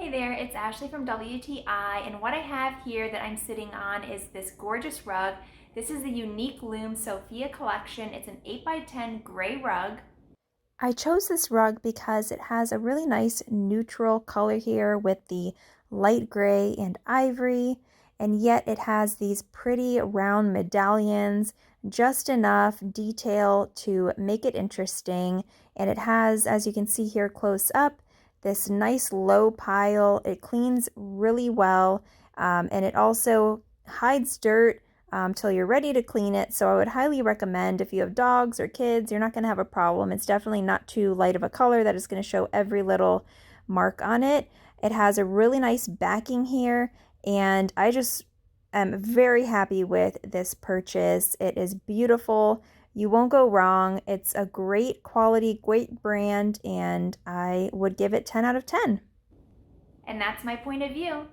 Hey there, it's Ashley from WTI, and what I have here that I'm sitting on is this gorgeous rug. This is the Unique Loom Sofia Collection. It's an 8x10 gray rug. I chose this rug because it has a really nice neutral color here with the light gray and ivory, and yet it has these pretty round medallions, just enough detail to make it interesting. And it has, as you can see here close up, this nice low pile. It cleans really well, and it also hides dirt till you're ready to clean it. So I would highly recommend, if you have dogs or kids, you're not going to have a problem. It's definitely not too light of a color that is going to show every little mark on it. It has a really nice backing here, and I just am very happy with this purchase. It is beautiful. You won't go wrong. It's a great quality, great brand, and I would give it 10 out of 10. And that's my point of view.